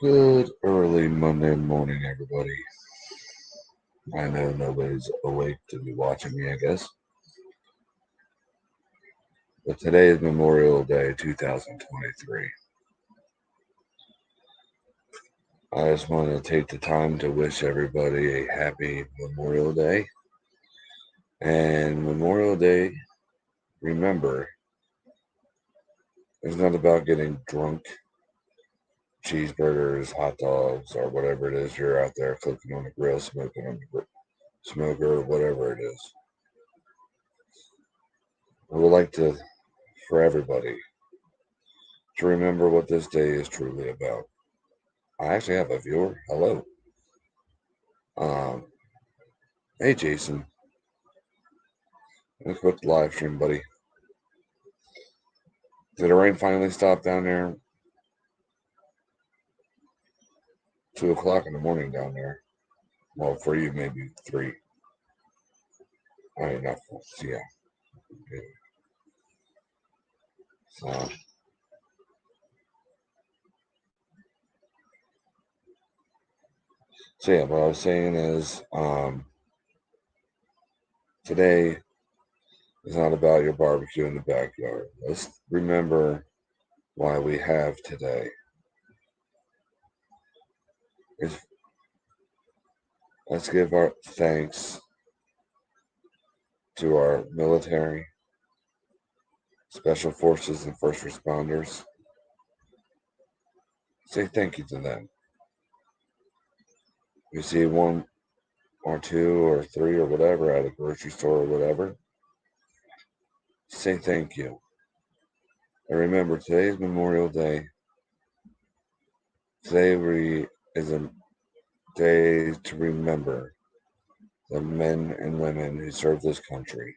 Good early Monday morning, everybody. I know nobody's awake to be watching me, I guess. But today is Memorial Day 2023. I just want to take the time to wish everybody a happy Memorial Day. And Memorial Day, remember, it's not about getting drunk, cheeseburgers, hot dogs, or whatever it is you're out there cooking on the grill, smoking on the smoker, whatever it is. I would like to, for everybody, to remember what this day is truly about. I actually have a viewer. Hello. Um, hey Jason. Let's quit the live stream, buddy. Did the rain finally stop down there? 2 o'clock in the morning down there. Well, for you maybe 3. I mean, not yeah. So, yeah, what I was saying is, today is not about your barbecue in the backyard. Let's remember why we have today. It's, let's give our thanks to our military, special forces, and first responders. Say thank you to them. You see one or 2 or 3 or whatever at a grocery store or whatever, say thank you. And remember, today is Memorial Day. Today is a day to remember the men and women who served this country,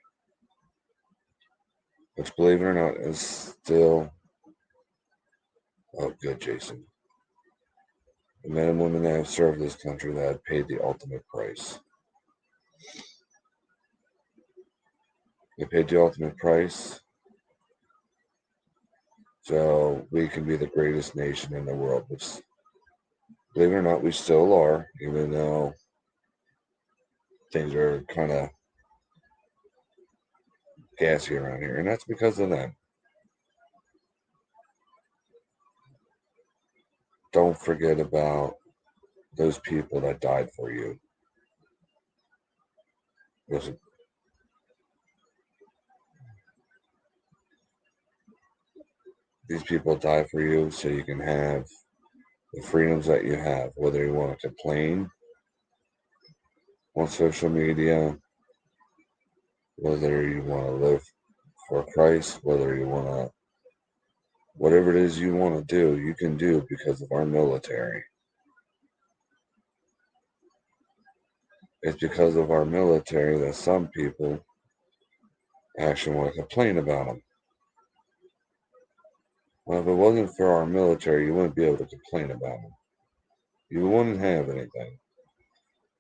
which, believe it or not, is still, oh, good, Jason. The men and women that have served this country that have paid the ultimate price. They paid the ultimate price so we can be the greatest nation in the world, which, believe it or not, we still are, even though things are kind of gassy around here, and that's because of them. Don't forget about those people that died for you. Listen, these people die for you so you can have the freedoms that you have, whether you want to complain on social media, whether you want to live for Christ, whether you want to, whatever it is you want to do, you can do because of our military. It's because of our military that some people actually want to complain about them. Well, if it wasn't for our military, you wouldn't be able to complain about them. You wouldn't have anything.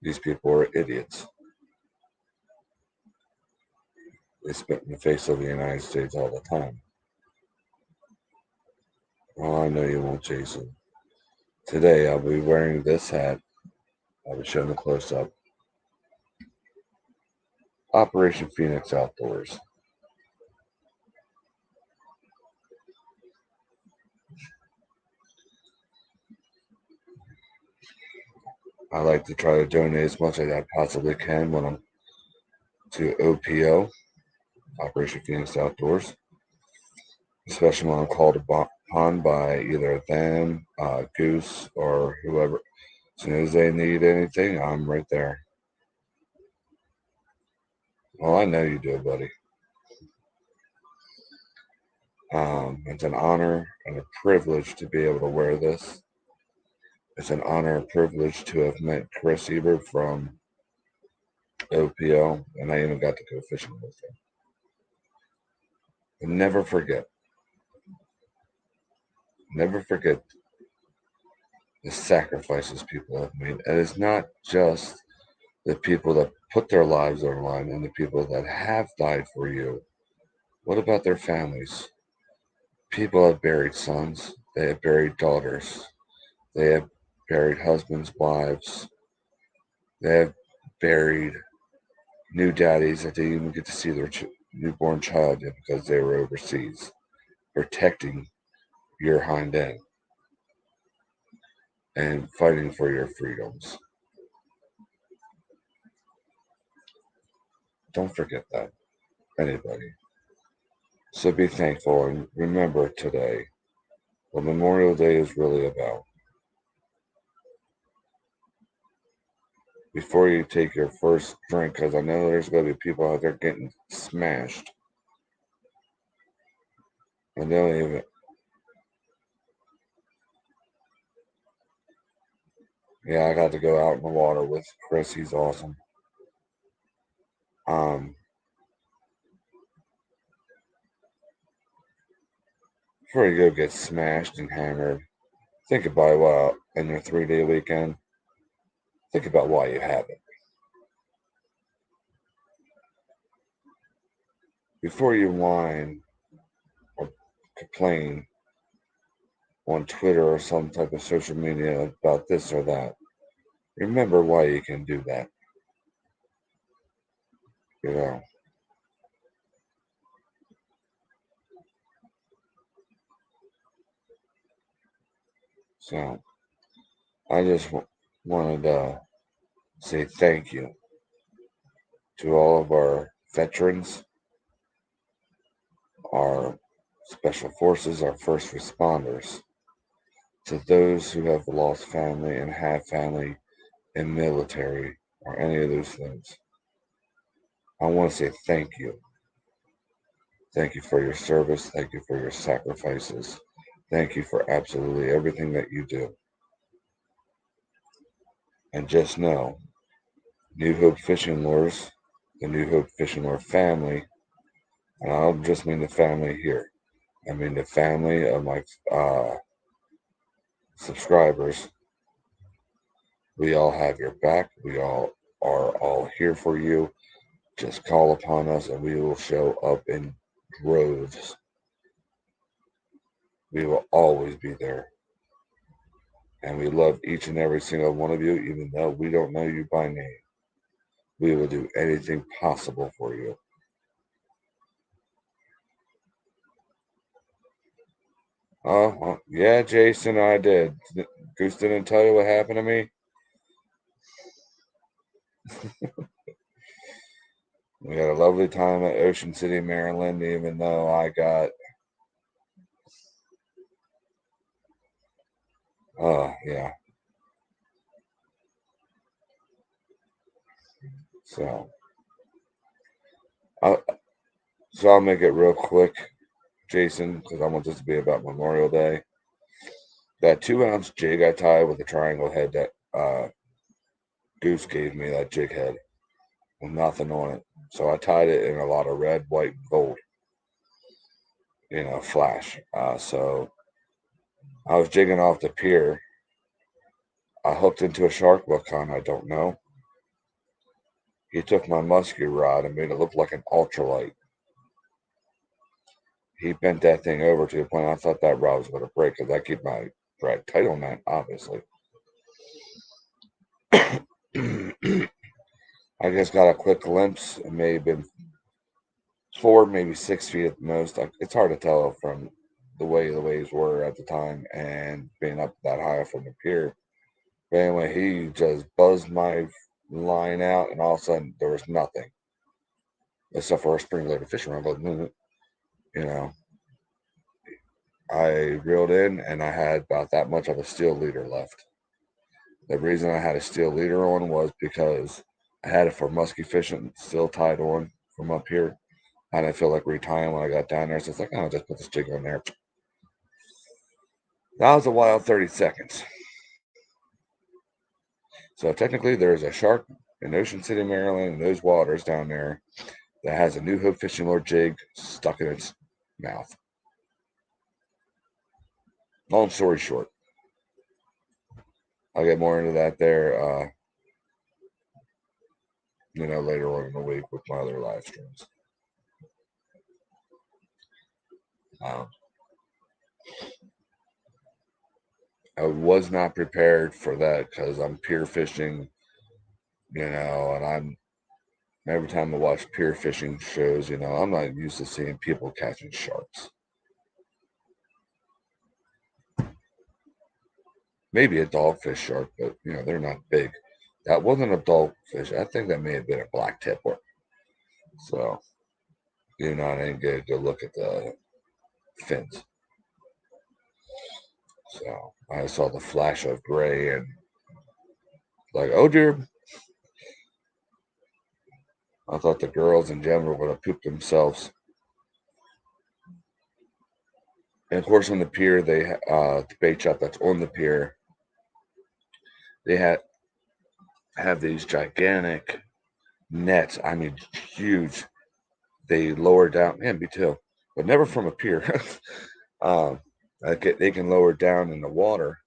These people are idiots. They spit in the face of the United States all the time. Oh, I know you won't, Jason. Today I'll be wearing this hat. I'll be showing a close up. Operation Phoenix Outdoors. I like to try to donate as much as I possibly can when I'm to OPO, Operation Phoenix Outdoors, especially when I'm called upon by either them, Goose, or whoever. As soon as they need anything, I'm right there. Well, I know you do, buddy. It's an honor and a privilege to be able to wear this. It's an honor and privilege to have met Chris Ebert from OPO, and I even got to go fishing with him. But never forget the sacrifices people have made. And it's not just the people that put their lives on the line and the people that have died for you. What about their families? People have buried sons, they have buried daughters, they have buried husbands, wives. They have buried new daddies that didn't even get to see their newborn child yet because they were overseas, protecting your hind end and fighting for your freedoms. Don't forget that, anybody. So be thankful and remember today what Memorial Day is really about. Before you take your first drink, because I know there's going to be people out there getting smashed. And they don't even. Yeah, I got to go out in the water with Chris. He's awesome. Um, Before you go get smashed and hammered, think about in your 3-day weekend. Think about why you have it. Before you whine or complain on Twitter or some type of social media about this or that, remember why you can do that. You know. So I just wanted to say thank you to all of our veterans, our special forces, our first responders, to those who have lost family and have family in military or any of those things. I want to say thank you. Thank you for your service. Thank you for your sacrifices. Thank you for absolutely everything that you do. And just know, New Hope Fishing Lures, the New Hope Fishing Lure family, and I don't just mean the family here. I mean the family of my subscribers. We all have your back. We all are all here for you. Just call upon us and we will show up in droves. We will always be there. And we love each and every single one of you, even though we don't know you by name. We will do anything possible for you. Oh, yeah, Jason, I did. Goose didn't tell you what happened to me? We had a lovely time at Ocean City, Maryland, even though I got, yeah. So, I, so I'll make it real quick, Jason, because I want this to be about Memorial Day. That 2-ounce jig I tied with the triangle head that Goose gave me, that jig head, with nothing on it. So I tied it in a lot of red, white, and gold, flash. So I was jigging off the pier. I hooked into a shark. What kind, I don't know. He took my musky rod and made it look like an ultralight. He bent that thing over to the point I thought that rod was going to break because I keep my drag tight on that, obviously. I just got a quick glimpse. It may have been 4, maybe 6 feet at the most. It's hard to tell from the way the waves were at the time and being up that high from the pier. But anyway, he just buzzed my line out, and all of a sudden there was nothing except for a spring-loaded fishing rod. You know, I reeled in, and I had about that much of a steel leader left. The reason I had a steel leader on was because I had it for musky fishing, still tied on from up here. I didn't feel like retying when I got down there, so it's like, oh, I'll just put this jig on there. That was a wild 30 seconds. So technically, there's a shark in Ocean City, Maryland, in those waters down there that has a New Hope Fishing Lure jig stuck in its mouth. Long story short, I'll get more into that there, later on in the week with my other live streams. Um, I was not prepared for that because I'm pier fishing, and every time I watch pier fishing shows, I'm not used to seeing people catching sharks. Maybe a dogfish shark, but they're not big. That wasn't a dogfish. I think that may have been a black tip. So, I didn't get a good look at the fins. So I saw the flash of gray and like, oh dear. I thought the girls in general were gonna poop themselves. And of course, on the pier, the bait shop that's on the pier, they have these gigantic nets. I mean, huge. They lower down, man, me too, but never from a pier. They can lower down in the water,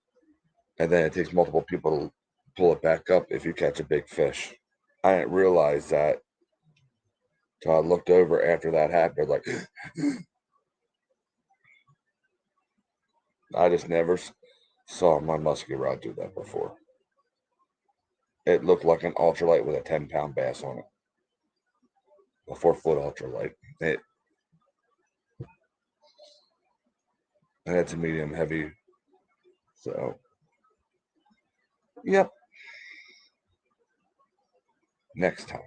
and then it takes multiple people to pull it back up if you catch a big fish. I didn't realize that till I looked over after that happened. Like, I just never saw my muskie rod do that before. It looked like an ultralight with a 10-pound bass on it, a 4-foot ultralight. And it's a medium heavy. So, yep. Next time.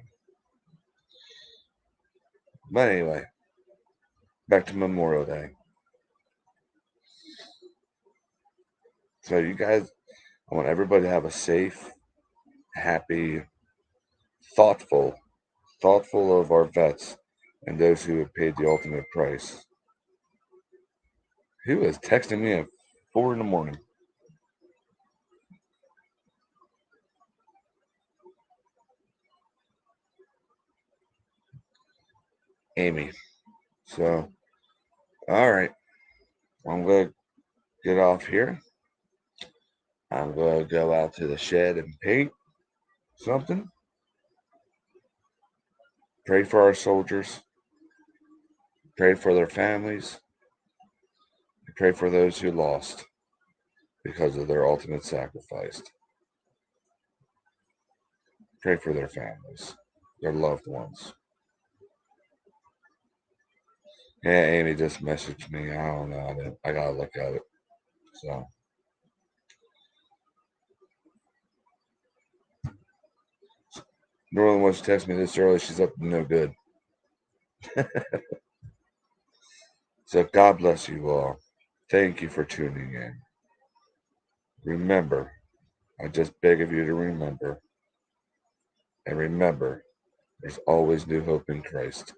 But anyway, back to Memorial Day. So, you guys, I want everybody to have a safe, happy, thoughtful of our vets and those who have paid the ultimate price. Who is texting me at 4 in the morning? Amy. So, all right. I'm going to get off here. I'm going to go out to the shed and paint something. Pray for our soldiers. Pray for their families. Pray for those who lost because of their ultimate sacrifice. Pray for their families, their loved ones. Yeah, Amy just messaged me. I don't know. I got to look at it. So. Norland wants to text me this early. She's up to no good. So God bless you all. Thank you for tuning in. Remember, I just beg of you to remember. And remember, there's always new hope in Christ.